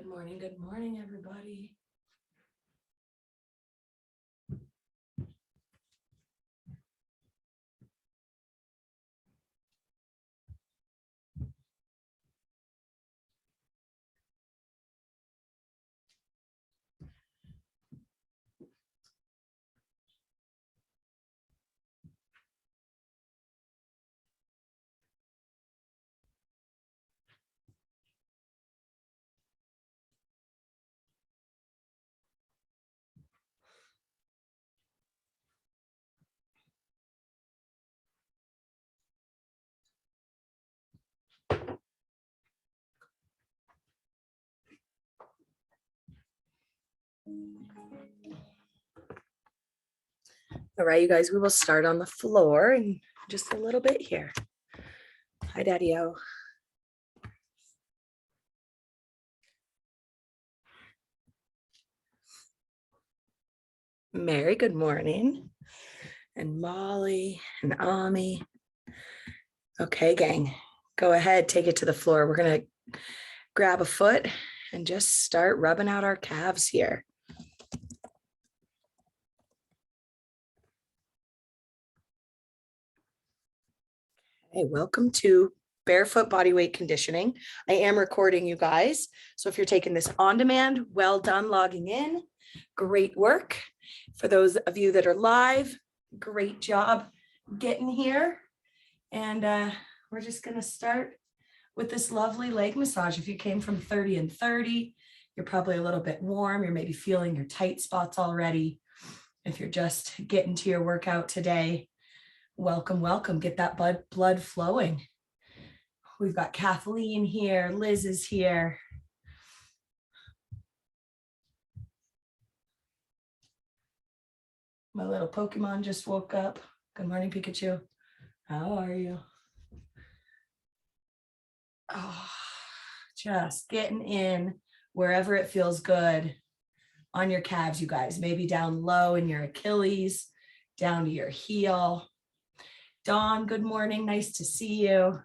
Good morning, everybody. All right, you guys, we will start on the floor in just a little bit here. Hi, Daddy-O. Mary, good morning. And Molly and Ami. Okay, gang, go ahead, take it to the floor. We're gonna grab a foot and just start rubbing out our calves here. Hey, welcome to Barefoot Bodyweight Conditioning. I am recording, you guys. So if you're taking this on demand, well done logging in. Great work. For those of you that are live, great job getting here. And we're just going to start with this lovely leg massage. If you came from 30 and 30, you're probably a little bit warm. You're maybe feeling your tight spots already. If you're just getting to your workout today, welcome, welcome. Get that blood flowing. We've got Kathleen here. Liz is here. My little Pokemon just woke up. Good morning, Pikachu. How are you? Oh, just getting in wherever it feels good on your calves, you guys. Maybe down low in your Achilles, down to your heel. Dawn, good morning. Nice to see you.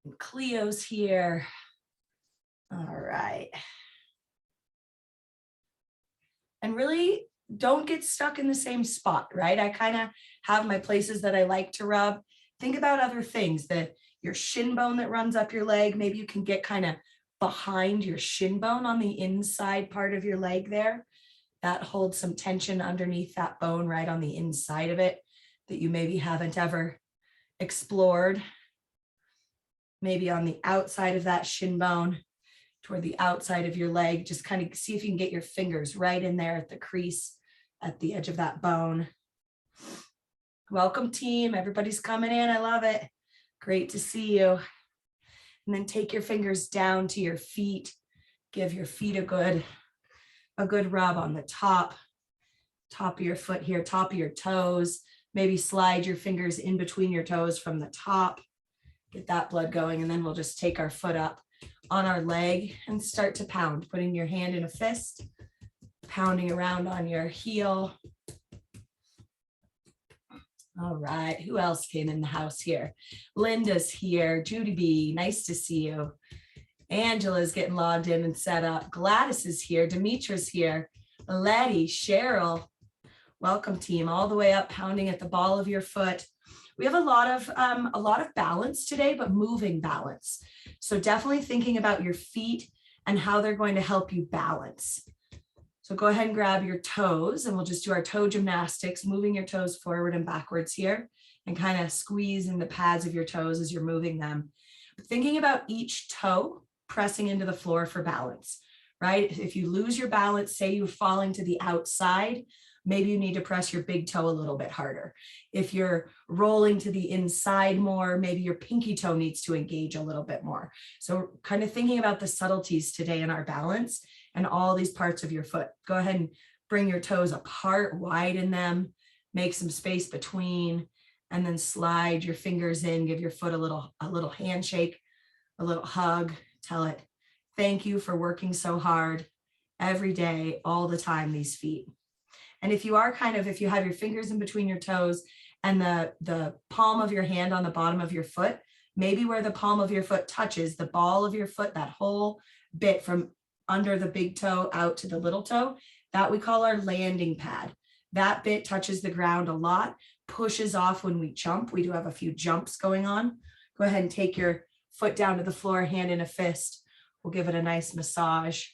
And Cleo's here. All right. And really don't get stuck in the same spot, right? I kind of have my places that I like to rub. Think about other things, that your shin bone that runs up your leg. Maybe you can get kind of behind your shin bone on the inside part of your leg there. That holds some tension underneath that bone right on the inside of it that you maybe haven't ever explored. Maybe on the outside of that shin bone, toward the outside of your leg, just kind of see if you can get your fingers right in there at the crease, at the edge of that bone. Welcome, team. Everybody's coming in. I love it. Great to see you. And then take your fingers down to your feet. Give your feet a good rub on the top of your foot here, top of your toes. Maybe slide your fingers in between your toes from the top. Get that blood going. And then we'll just take our foot up on our leg and start to pound, putting your hand in a fist, pounding around on your heel. All right, who else came in the house here? Linda's here, Judy B, nice to see you. Angela's getting logged in and set up. Gladys is here, Demetra's here, Letty, Cheryl. Welcome, team, all the way up, pounding at the ball of your foot. We have a lot of balance today, but moving balance. So definitely thinking about your feet and how they're going to help you balance. So go ahead and grab your toes and we'll just do our toe gymnastics, moving your toes forward and backwards here and kind of squeezing the pads of your toes as you're moving them. Thinking about each toe pressing into the floor for balance, right? If you lose your balance, say you're falling to the outside, maybe you need to press your big toe a little bit harder. If you're rolling to the inside more, maybe your pinky toe needs to engage a little bit more. So kind of thinking about the subtleties today in our balance and all these parts of your foot. Go ahead and bring your toes apart, widen them, make some space between, and then slide your fingers in, give your foot a little handshake, a little hug, tell it, thank you for working so hard every day, all the time, these feet. And if you are if you have your fingers in between your toes and the palm of your hand on the bottom of your foot, maybe where the palm of your foot touches the ball of your foot, that whole bit from under the big toe out to the little toe, that we call our landing pad. That bit touches the ground a lot, pushes off when we jump. We do have a few jumps going on. Go ahead and take your foot down to the floor, hand in a fist. We'll give it a nice massage.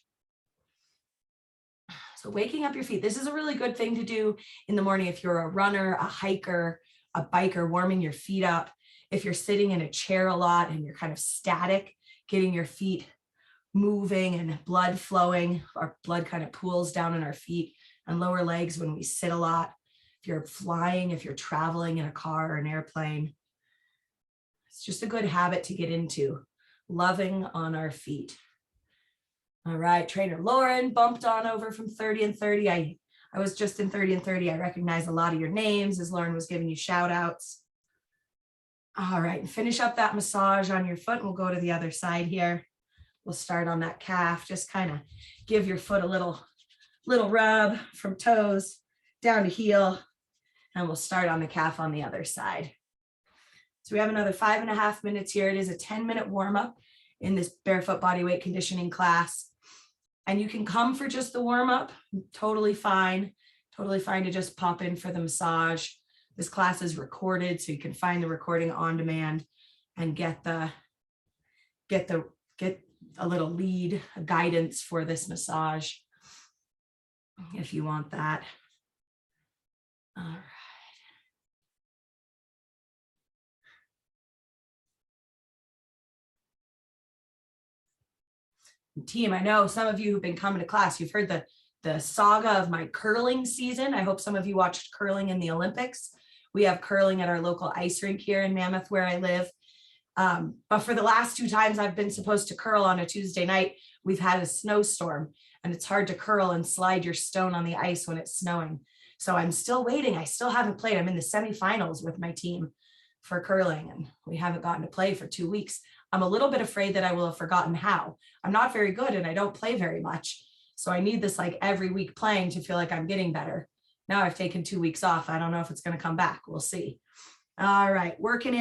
So waking up your feet. This is a really good thing to do in the morning if you're a runner, a hiker, a biker, warming your feet up. If you're sitting in a chair a lot and you're kind of static, getting your feet moving and blood flowing. Our blood kind of pools down in our feet and lower legs when we sit a lot. If you're flying, if you're traveling in a car or an airplane, it's just a good habit to get into, loving on our feet. All right, trainer Lauren bumped on over from 30 and 30. I was just in 30 and 30. I recognize a lot of your names as Lauren was giving you shout outs. All right, and finish up that massage on your foot. And we'll go to the other side here. We'll start on that calf. Just kind of give your foot a little rub from toes down to heel. And we'll start on the calf on the other side. So we have another 5.5 minutes here. It is a 10-minute warm up in this barefoot bodyweight conditioning class. And you can come for just the warm up, totally fine to just pop in for the massage. This class is recorded, so you can find the recording on demand and get a little lead, a guidance for this massage if you want that. All right. Team, I know some of you who've been coming to class, you've heard the saga of my curling season. I hope some of you watched curling in the Olympics. We have curling at our local ice rink here in Mammoth where I live. But for the last 2 times I've been supposed to curl on a Tuesday night, we've had a snowstorm and it's hard to curl and slide your stone on the ice when it's snowing. So I'm still waiting. I still haven't played. I'm in the semifinals with my team for curling and we haven't gotten to play for 2 weeks. I'm a little bit afraid that I will have forgotten how. I'm not very good and I don't play very much. So I need this like every week playing to feel like I'm getting better. Now I've taken 2 weeks off. I don't know if it's going to come back. We'll see. All right, working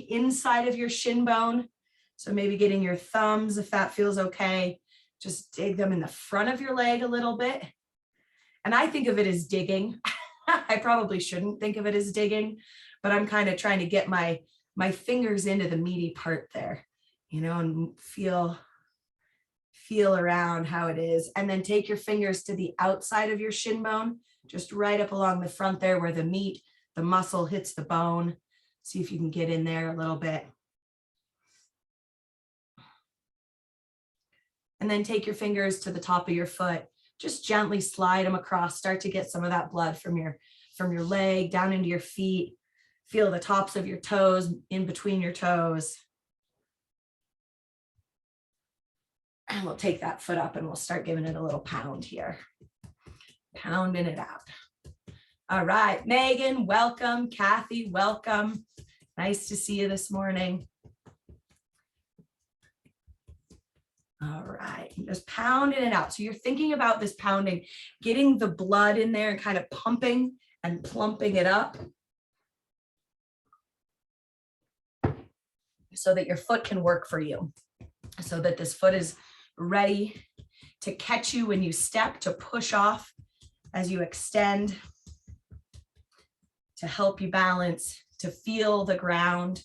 inside of your shin bone. So maybe getting your thumbs, if that feels okay, just dig them in the front of your leg a little bit. And I think of it as digging. I probably shouldn't think of it as digging, but I'm kind of trying to get my fingers into the meaty part there, you know, and feel around how it is. And then take your fingers to the outside of your shin bone, just right up along the front there where the muscle hits the bone. See if you can get in there a little bit. And then take your fingers to the top of your foot, just gently slide them across, start to get some of that blood from your leg down into your feet. Feel the tops of your toes in between your toes. And we'll take that foot up and we'll start giving it a little pound here. Pounding it out. All right, Megan, welcome. Kathy, welcome. Nice to see you this morning. All right, just pounding it out. So you're thinking about this pounding, getting the blood in there and kind of pumping and plumping it up so that your foot can work for you, so that this foot is ready to catch you when you step, to push off as you extend, to help you balance, to feel the ground.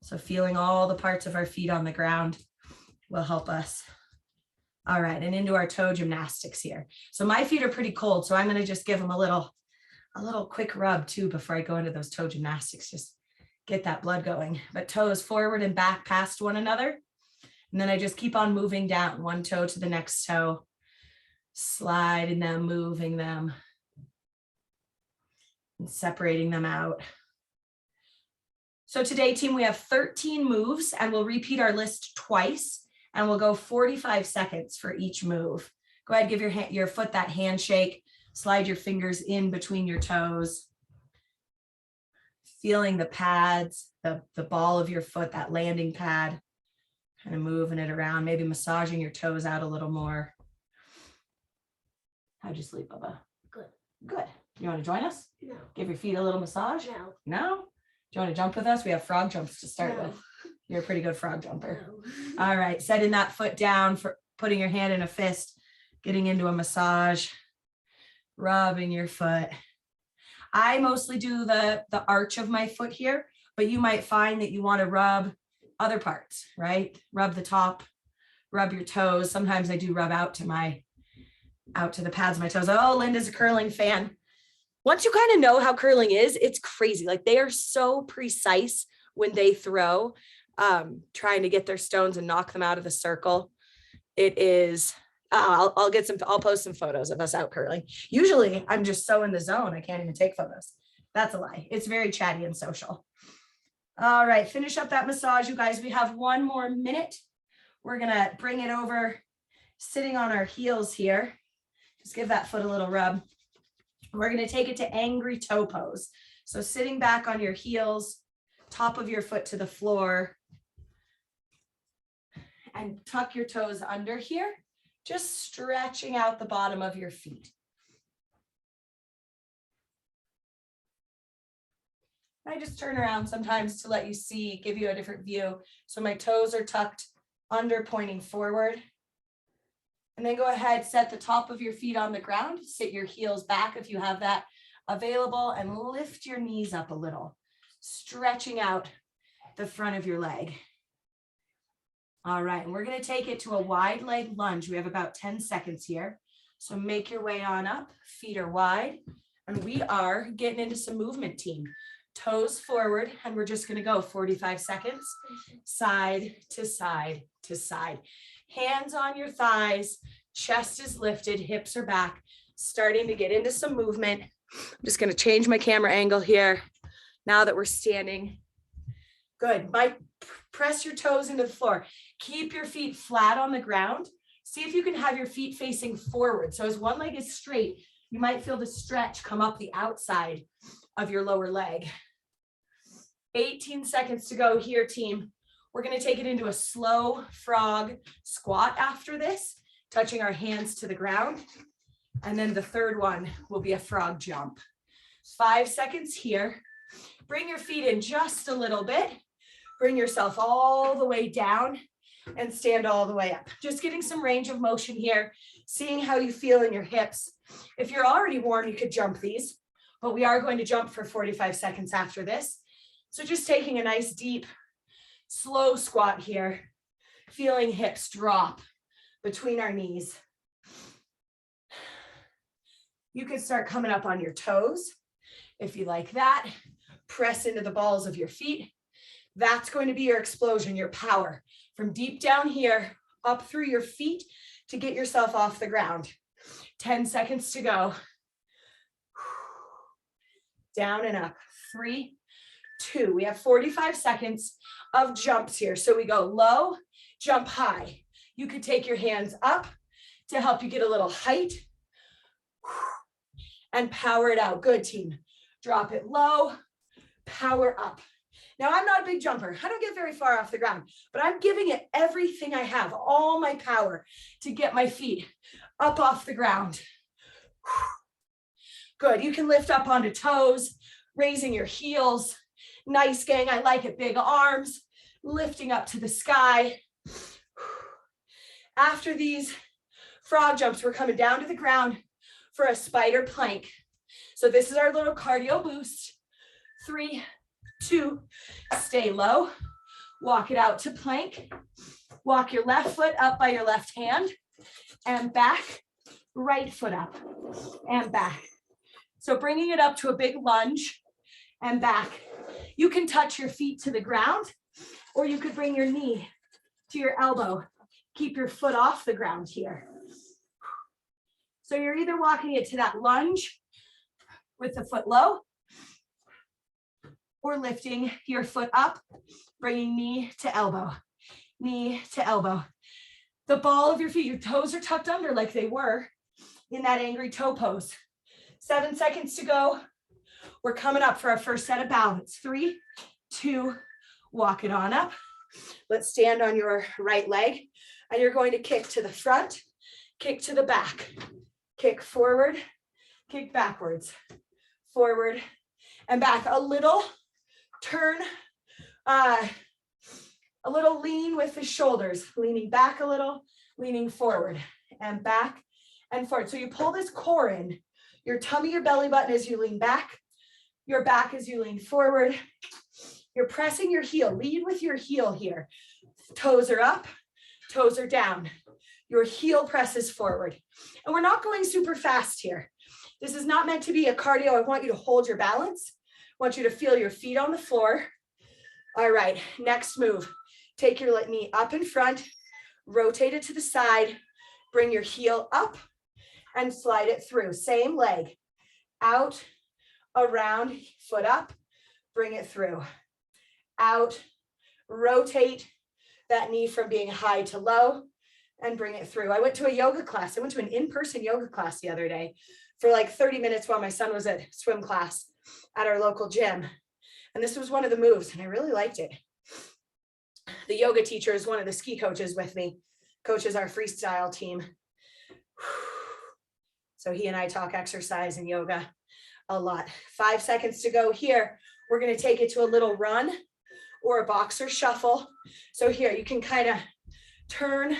So feeling all the parts of our feet on the ground will help us. All right, and into our toe gymnastics here. So my feet are pretty cold, so I'm going to just give them a little quick rub too before I go into those toe gymnastics. Just get that blood going. But toes forward and back past one another. And then I just keep on moving down one toe to the next toe, sliding them, moving them, and separating them out. So today, team, we have 13 moves and we'll repeat our list twice and we'll go 45 seconds for each move. Go ahead, give your foot that handshake, slide your fingers in between your toes, feeling the pads, the ball of your foot, that landing pad, kind of moving it around, maybe massaging your toes out a little more. How'd you sleep, Bubba? Good. Good. You want to join us? No. Give your feet a little massage? No. No? Do you want to jump with us? We have frog jumps to start No. with. You're a pretty good frog jumper. All right, setting that foot down, for putting your hand in a fist, getting into a massage, rubbing your foot. I mostly do the arch of my foot here, but you might find that you want to rub other parts, right? Rub the top, rub your toes. Sometimes I do rub out to the pads of my toes. Oh, Linda's a curling fan. Once you kind of know how curling is, it's crazy. Like they are so precise when they throw, trying to get their stones and knock them out of the circle. It is, I'll post some photos of us out curling. Usually I'm just so in the zone, I can't even take photos. That's a lie. It's very chatty and social. All right, finish up that massage, you guys. We have 1 more minute. We're gonna bring it over, sitting on our heels here. Just give that foot a little rub. We're gonna take it to angry toe pose. So sitting back on your heels, top of your foot to the floor, and tuck your toes under here, just stretching out the bottom of your feet. I just turn around sometimes to let you see, give you a different view. So my toes are tucked under, pointing forward. And then go ahead, set the top of your feet on the ground, sit your heels back if you have that available, and lift your knees up a little, stretching out the front of your leg. All right, and we're gonna take it to a wide leg lunge. We have about 10 seconds here. So make your way on up, feet are wide, and we are getting into some movement, team. Toes forward, and we're just gonna go 45 seconds, side to side to side. Hands on your thighs, chest is lifted, hips are back, starting to get into some movement. I'm just gonna change my camera angle here now that we're standing. Good, press your toes into the floor. Keep your feet flat on the ground. See if you can have your feet facing forward. So as one leg is straight, you might feel the stretch come up the outside of your lower leg. 18 seconds to go here, team. We're gonna take it into a slow frog squat after this, touching our hands to the ground. And then the third one will be a frog jump. 5 seconds here. Bring your feet in just a little bit. Bring yourself all the way down and stand all the way up. Just getting some range of motion here, seeing how you feel in your hips. If you're already warm, you could jump these, but we are going to jump for 45 seconds after this. So just taking a nice deep, slow squat here, feeling hips drop between our knees. You can start coming up on your toes if you like that. Press into the balls of your feet. That's going to be your explosion, your power from deep down here up through your feet to get yourself off the ground. 10 seconds to go. Down and up. 3, 2. We have 45 seconds of jumps here. So we go low, jump high. You could take your hands up to help you get a little height and power it out. Good, team. Drop it low, power up. Now, I'm not a big jumper. I don't get very far off the ground, but I'm giving it everything I have, all my power to get my feet up off the ground. Good. You can lift up onto toes, raising your heels. Nice, gang. I like it. Big arms, lifting up to the sky. After these frog jumps, we're coming down to the ground for a spider plank. So this is our little cardio boost. 3, 2, stay low. Walk it out to plank. Walk your left foot up by your left hand and back. Right foot up and back. So bringing it up to a big lunge and back. You can touch your feet to the ground, or you could bring your knee to your elbow. Keep your foot off the ground here. So you're either walking it to that lunge with the foot low, or lifting your foot up, bringing knee to elbow, knee to elbow. The ball of your feet, your toes are tucked under like they were in that angry toe pose. 7 seconds to go. We're coming up for our first set of balance. 3, 2, walk it on up. Let's stand on your right leg, and you're going to kick to the front, kick to the back, kick forward, kick backwards, forward and back. A little turn A little lean with the shoulders, leaning back a little, leaning forward and back and forward. So you pull this core in, your tummy, your belly button as you lean back, your back as you lean forward. You're pressing your heel, lead with your heel here. Toes are up, toes are down. Your heel presses forward. And we're not going super fast here. This is not meant to be a cardio. I want you to hold your balance. I want you to feel your feet on the floor. All right, next move. Take your knee up in front, rotate it to the side, bring your heel up and slide it through. Same leg, out, around, foot up, bring it through. Out, rotate that knee from being high to low and bring it through. I went to a yoga class. I went to an in-person yoga class the other day for like 30 minutes while my son was at swim class at our local gym. And this was one of the moves and I really liked it. The yoga teacher is one of the ski coaches with me, coaches our freestyle team. So he and I talk exercise and yoga a lot. 5 seconds to go here. We're going to take it to a little run or a boxer shuffle. So here you can kind of turn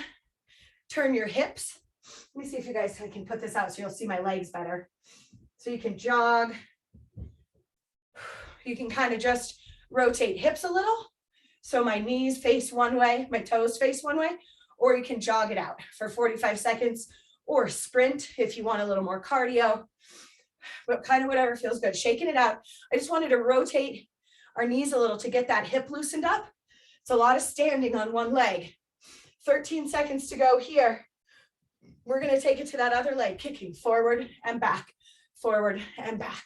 your hips. Let me see if you guys, I can put this out so you'll see my legs better. So you can jog. You can kind of just rotate hips a little. So my knees face one way, my toes face one way, or you can jog it out for 45 seconds or sprint if you want a little more cardio, but kind of whatever feels good, shaking it out. I just wanted to rotate our knees a little to get that hip loosened up. It's a lot of standing on one leg. 13 seconds to go here. We're going to take it to that other leg, kicking forward and back, forward and back.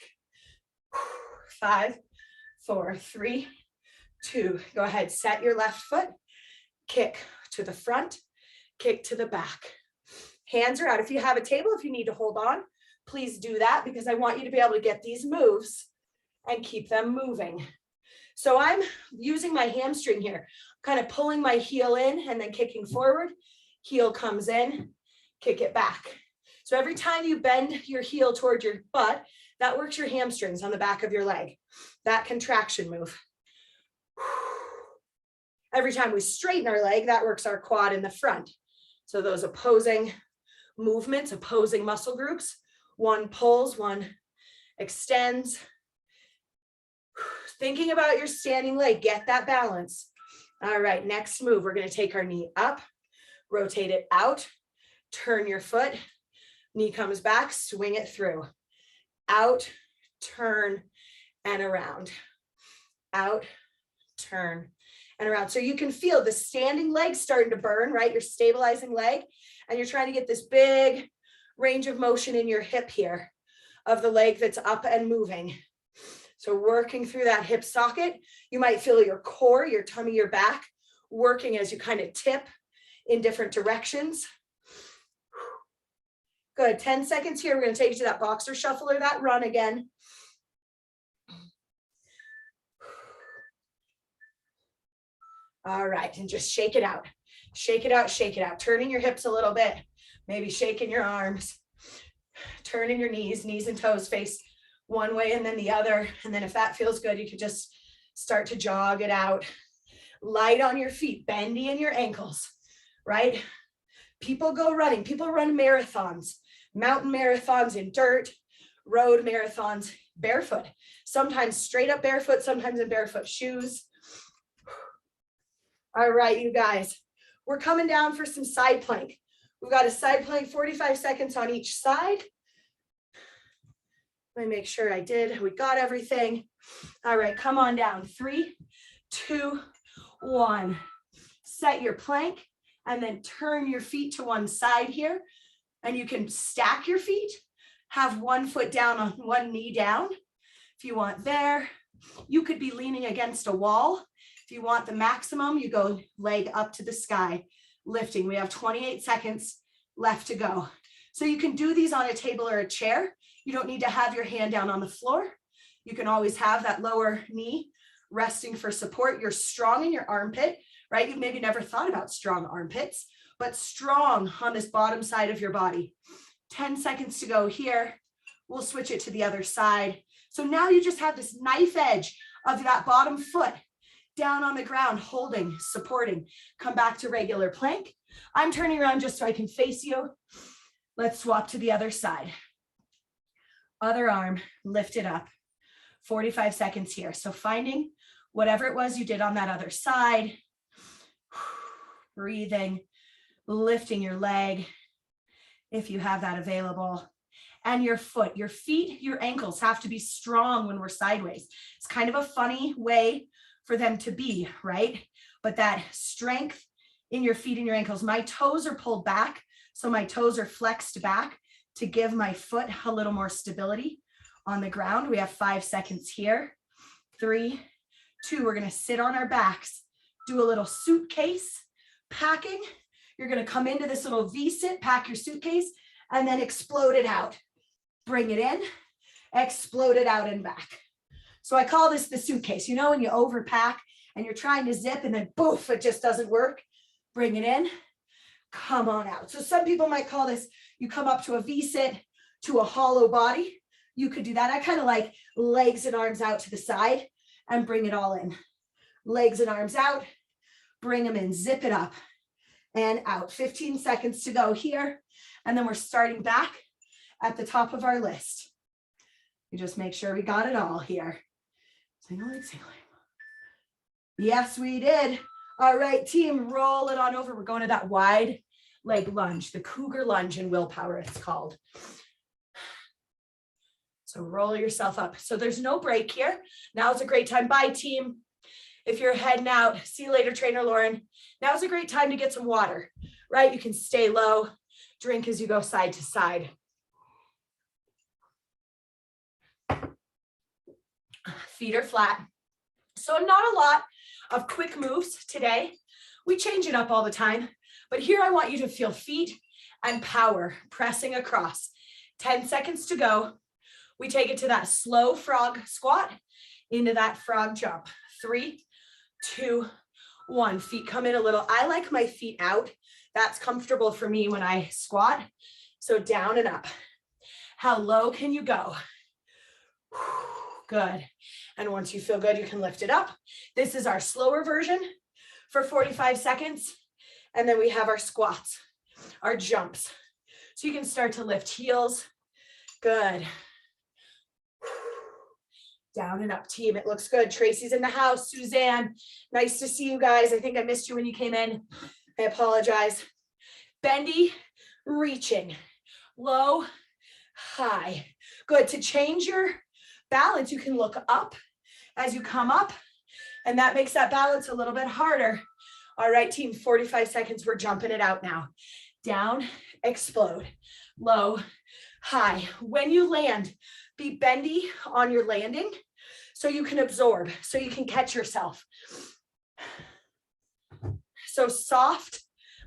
5, 4, 3, 2, go ahead, set your left foot, kick to the front, kick to the back. Hands are out. If you have a table, if you need to hold on, please do that because I want you to be able to get these moves and keep them moving. So I'm using my hamstring here, kind of pulling my heel in and then kicking forward, heel comes in, kick it back. So every time you bend your heel toward your butt, that works your hamstrings on the back of your leg, that contraction move. Every time we straighten our leg, that works our quad in the front. So those opposing movements, opposing muscle groups, one pulls, one extends. Thinking about your standing leg, get that balance. All right, next move, we're going to take our knee up, rotate it out, turn your foot, knee comes back, swing it through. Out, turn, and around. Out, turn, and around. So you can feel the standing leg starting to burn, right? You're stabilizing leg, and you're trying to get this big range of motion in your hip here of the leg that's up and moving. So working through that hip socket, you might feel your core, your tummy, your back working as you kind of tip in different directions. Good, 10 seconds here. We're going to take you to that boxer shuffle or that run again. All right, and just shake it out. Shake it out, shake it out. Turning your hips a little bit, maybe shaking your arms, turning your knees and toes face one way and then the other. And then if that feels good, you could just start to jog it out. Light on your feet, bendy in your ankles, right? People go running, people run marathons, mountain marathons in dirt, road marathons, barefoot, sometimes straight up barefoot, sometimes in barefoot shoes. All right, you guys, we're coming down for some side plank. We've got a side plank, 45 seconds on each side. Let me make sure I did. We got everything. All right, come on down. 3, 2, 1. Set your plank and then turn your feet to one side here. And you can stack your feet, have one foot down on one knee down. If you want there, you could be leaning against a wall. If you want the maximum, you go leg up to the sky, lifting. We have 28 seconds left to go. So you can do these on a table or a chair. You don't need to have your hand down on the floor. You can always have that lower knee resting for support. You're strong in your armpit, right? You've maybe never thought about strong armpits, but strong on this bottom side of your body. 10 seconds to go here. We'll switch it to the other side. So now you just have this knife edge of that bottom foot down on the ground, holding, supporting. Come back to regular plank. I'm turning around just so I can face you. Let's swap to the other side. Other arm, lift it up. 45 seconds here. So finding whatever it was you did on that other side. Breathing, lifting your leg if you have that available. And your foot, your feet, your ankles have to be strong when we're sideways. It's kind of a funny way for them to be, right? But that strength in your feet and your ankles, my toes are pulled back. So my toes are flexed back to give my foot a little more stability on the ground. We have 5 seconds here. 3, 2, we're gonna sit on our backs, do a little suitcase packing. You're gonna come into this little V-sit, pack your suitcase, and then explode it out. Bring it in, explode it out and back. So I call this the suitcase. You know when you overpack and you're trying to zip and then poof, it just doesn't work. Bring it in, come on out. So some people might call this, you come up to a V-sit, to a hollow body. You could do that. I kind of like legs and arms out to the side and bring it all in. Legs and arms out, bring them in, zip it up and out. 15 seconds to go here. And then we're starting back at the top of our list. You just make sure we got it all here. Single leg, single leg. Yes, we did. All right, team, roll it on over. We're going to that wide leg lunge, the Cougar lunge in willpower, it's called. So roll yourself up. So there's no break here. Now's a great time. Bye, team. If you're heading out, see you later, Trainer Lauren. Now's a great time to get some water, right? You can stay low, drink as you go side to side. Feet are flat. So not a lot of quick moves today. We change it up all the time, but here I want you to feel feet and power pressing across. 10 seconds to go. We take it to that slow frog squat into that frog jump. 3, 2, 1. Feet come in a little. I like my feet out. That's comfortable for me when I squat. So down and up. How low can you go? Good. And once you feel good, you can lift it up. This is our slower version for 45 seconds. And then we have our squats, our jumps. So you can start to lift heels. Good. Down and up, team. It looks good. Tracy's in the house. Suzanne, nice to see you guys. I think I missed you when you came in. I apologize. Bendy, reaching. Low, high. Good. To change your balance, you can look up as you come up, and that makes that balance a little bit harder. All right, team, 45 seconds. We're jumping it out now. Down, explode. Low, high. When you land, be bendy on your landing so you can absorb, so you can catch yourself. So soft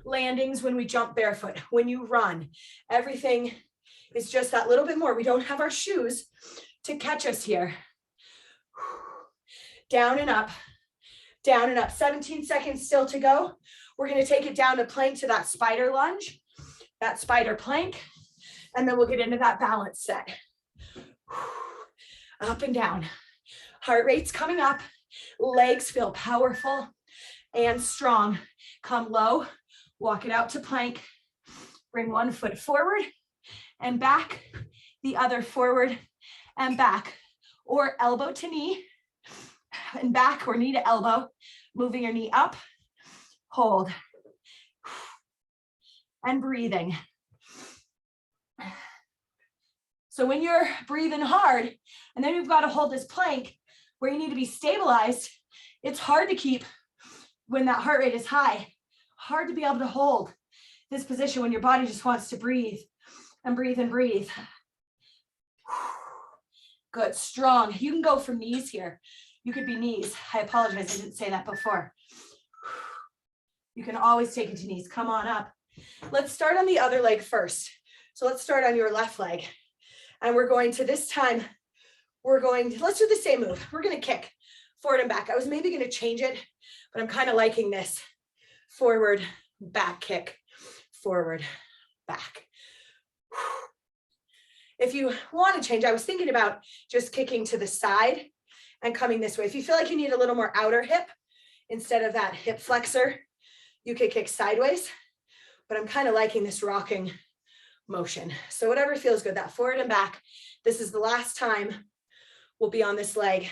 landings when we jump barefoot, when you run, everything is just that little bit more. We don't have our shoes to catch us here. Down and up, down and up. 17 seconds still to go. We're going to take it down to plank to that spider lunge, that spider plank, and then we'll get into that balance set. Up and down. Heart rate's coming up. Legs feel powerful and strong. Come low, walk it out to plank. Bring one foot forward and back, the other forward and back, or elbow to knee and back, or knee to elbow, moving your knee up, hold, and breathing. So when you're breathing hard, and then you've got to hold this plank where you need to be stabilized, it's hard to keep when that heart rate is high, hard to be able to hold this position when your body just wants to breathe and breathe and breathe. Good, strong. You can go for knees here. You could be knees. I apologize, I didn't say that before. You can always take it to knees. Come on up. Let's start on the other leg first. So let's start on your left leg. And we're going to, this time, let's do the same move. We're going to kick forward and back. I was maybe going to change it, but I'm kind of liking this. Forward, back kick, forward, back. If you want to change, I was thinking about just kicking to the side and coming this way. If you feel like you need a little more outer hip, Instead of that hip flexor, you could kick sideways, but I'm kind of liking this rocking motion. So whatever feels good, that forward and back. This is the last time we'll be on this leg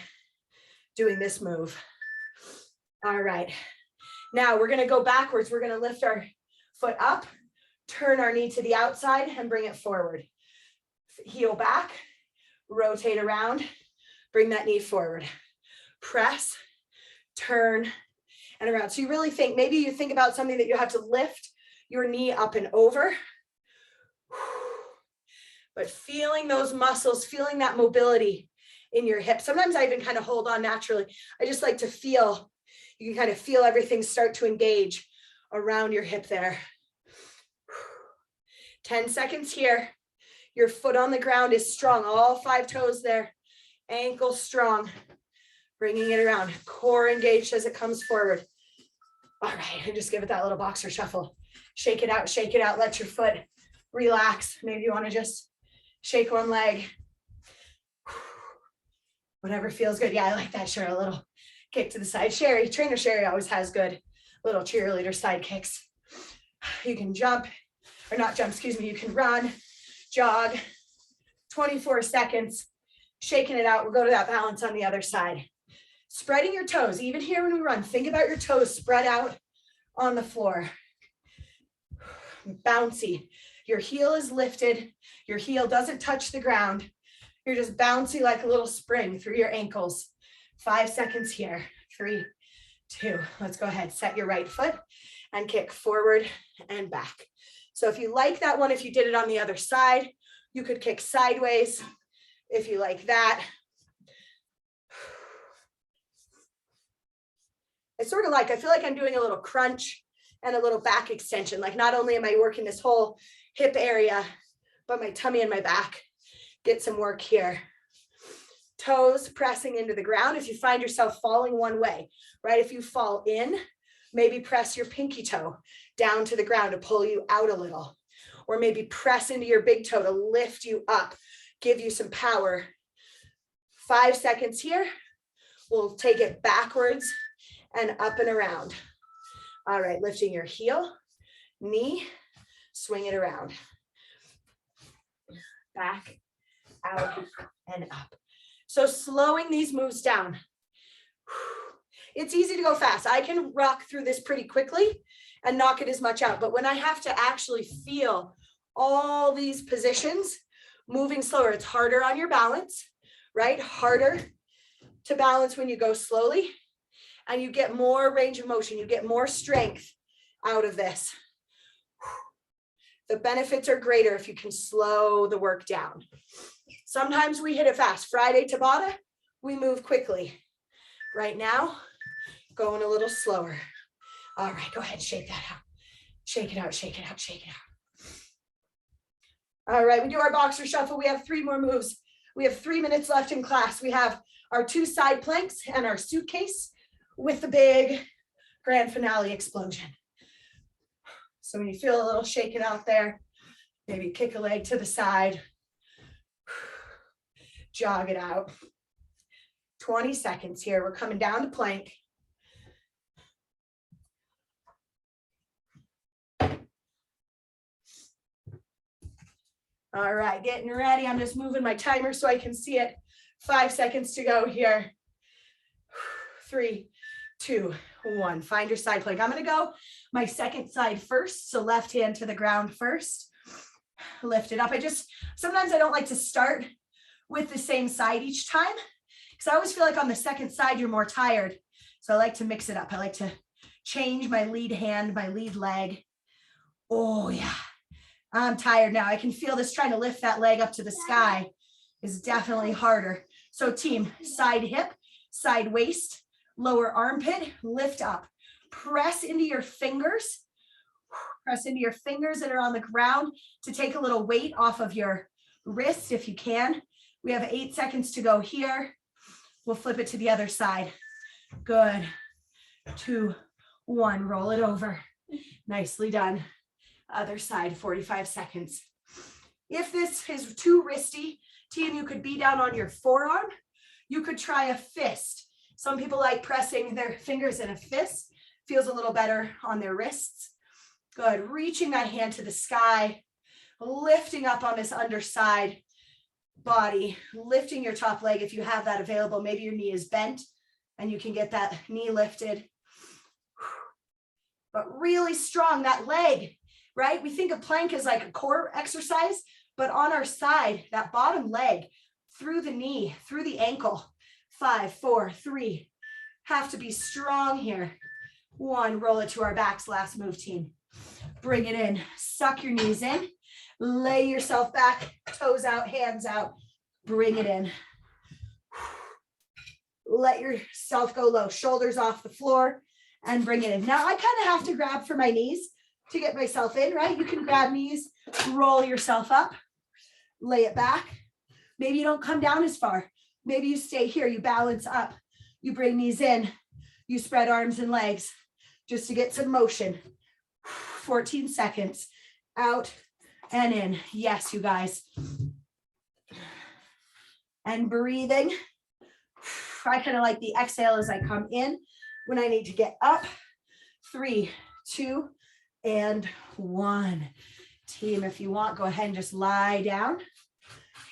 doing this move. All right. Now we're going to go backwards. We're going to lift our foot up, turn our knee to the outside and bring it forward. Heel back, rotate around, bring that knee forward. Press, turn, and around. So you really think, maybe you think about something that you have to lift your knee up and over. But feeling those muscles, feeling that mobility in your hips. Sometimes I even kind of hold on naturally. I just like to feel, you can kind of feel everything start to engage around your hip there. 10 seconds here. Your foot on the ground is strong. All 5 toes there. Ankle strong. Bringing it around. Core engaged as it comes forward. All right, and just give it that little boxer shuffle. Shake it out, shake it out. Let your foot relax. Maybe you want to just shake one leg. Whatever feels good. Yeah, I like that, Cheryl. A little kick to the side. Sherry, trainer Sherry always has good little cheerleader side kicks. You can jump, or not jump, excuse me. You can run, jog, 24 seconds, shaking it out. We'll go to that balance on the other side. Spreading your toes, even here when we run, think about your toes spread out on the floor. Bouncy. Your heel is lifted. Your heel doesn't touch the ground. You're just bouncy like a little spring through your ankles. 5 seconds here. 3, 2. Let's go ahead. Set your right foot and kick forward and back. So if you like that one, if you did it on the other side, you could kick sideways. If you like that. It's sort of like, I feel like I'm doing a little crunch and a little back extension. Like not only am I working this whole hip area, but my tummy and my back get some work here. Toes pressing into the ground. If you find yourself falling one way, right? If you fall in, maybe press your pinky toe down to the ground to pull you out a little, or maybe press into your big toe to lift you up, give you some power. 5 seconds here. We'll take it backwards and up and around. All right, lifting your heel, knee, swing it around. Back, out, and up. So slowing these moves down. It's easy to go fast. I can rock through this pretty quickly and knock it as much out. But when I have to actually feel all these positions moving slower, it's harder on your balance, right? Harder to balance when you go slowly. And you get more range of motion. You get more strength out of this. The benefits are greater if you can slow the work down. Sometimes we hit it fast. Friday Tabata, we move quickly. Right now, going a little slower. All right, go ahead, shake that out. Shake it out, shake it out, shake it out. All right, we do our boxer shuffle. We have 3 more moves. We have 3 minutes left in class. We have our 2 side planks and our suitcase with the big grand finale explosion. So when you feel a little shaken out there, maybe kick a leg to the side, jog it out. 20 seconds here. We're coming down to plank. All right, getting ready. I'm just moving my timer so I can see it. 5 seconds to go here. 3, 2, 1. Find your side plank. I'm going to go my second side first. So left hand to the ground first. Lift it up. Sometimes I don't like to start with the same side each time because I always feel like on the second side, you're more tired. So I like to mix it up. I like to change my lead hand, my lead leg. Oh yeah. I'm tired now. I can feel this trying to lift that leg up to the sky is definitely harder. So team, side hip, side waist, lower armpit, lift up. Press into your fingers. Press into your fingers that are on the ground to take a little weight off of your wrist if you can. We have 8 seconds to go here. We'll flip it to the other side. Good. 2, 1. Roll it over. Nicely done. Other side, 45 seconds. If this is too wristy, team, you could be down on your forearm. You could try a fist Some people like pressing their fingers in a fist. Feels a little better on their wrists. Good. Reaching that hand to the sky, lifting up on this underside body, lifting your top leg if you have that available. Maybe your knee is bent and you can get that knee lifted. But really strong, that leg, right? We think of plank as like a core exercise, but on our side, that bottom leg, through the knee, through the ankle. 5, 4, 3. Have to be strong here. 1, roll it to our backs. Last move, team. Bring it in. Suck your knees in. Lay yourself back, toes out, hands out. Bring it in. Let yourself go low. Shoulders off the floor and bring it in. Now I kind of have to grab for my knees to get myself in, right? You can grab knees, roll yourself up, lay it back. Maybe you don't come down as far. Maybe you stay here, you balance up, you bring knees in, you spread arms and legs just to get some motion. 14 seconds, out and in. Yes, you guys. And breathing. I kind of like the exhale as I come in when I need to get up. 3, 2, and 1. Team, if you want, go ahead and just lie down.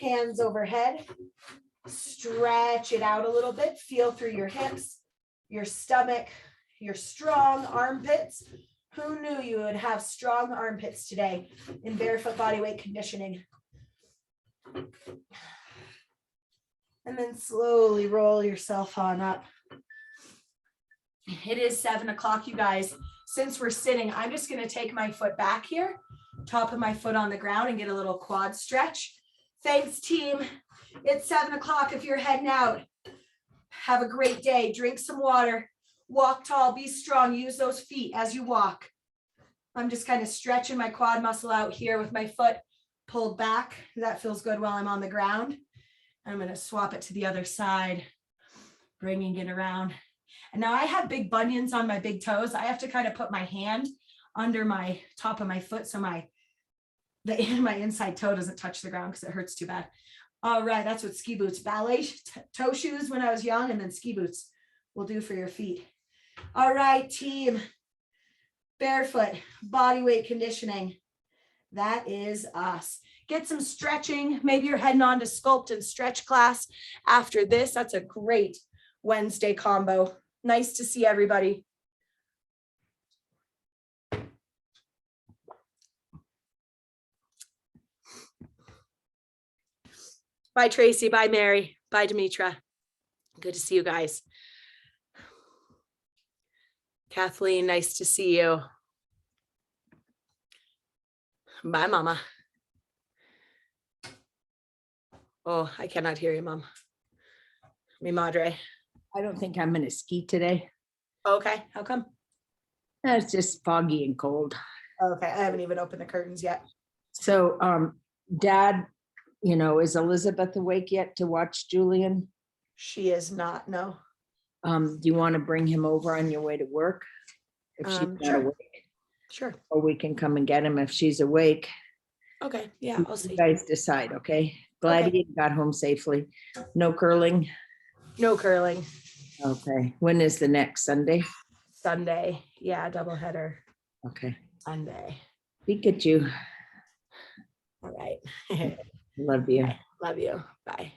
Hands overhead. Stretch it out a little bit. Feel through your hips, your stomach, your strong armpits. Who knew you would have strong armpits today in barefoot bodyweight conditioning? And then slowly roll yourself on up. It is 7 o'clock, you guys. Since we're sitting, I'm just going to take my foot back here, top of my foot on the ground, and get a little quad stretch. Thanks, team. It's 7 o'clock. If you're heading out, have a great day. Drink some water. Walk tall. Be strong. Use those feet as you walk. I'm just kind of stretching my quad muscle out here with my foot pulled back. That feels good while I'm on the ground. I'm going to swap it to the other side, bringing it around. And now I have big bunions on my big toes. I have to kind of put my hand under my top of my foot so my inside toe doesn't touch the ground because it hurts too bad. All right, that's what ski boots, ballet toe shoes when I was young, and then ski boots will do for your feet. All right, team. Barefoot, body weight conditioning. That is us. Get some stretching. Maybe you're heading on to sculpt and stretch class after this. That's a great Wednesday combo. Nice to see everybody. Bye, Tracy. Bye, Mary. Bye, Demetra. Good to see you guys. Kathleen, nice to see you. Bye, Mama. Oh, I cannot hear you, Mom. Mi madre. I don't think I'm going to ski today. Okay, how come? It's just foggy and cold. Okay, I haven't even opened the curtains yet. So, Dad, is Elizabeth awake yet to watch Julian? She is not, no. Do you want to bring him over on your way to work? If she's not Sure. awake. Sure. Or we can come and get him if she's awake. Okay, yeah, I'll see. You guys decide, okay? Glad Okay. he got home safely. No curling? No curling. Okay. When is the next Sunday? Sunday. Yeah, double header. Okay. Sunday. Pikachu. All right. Love you. Love you. Bye.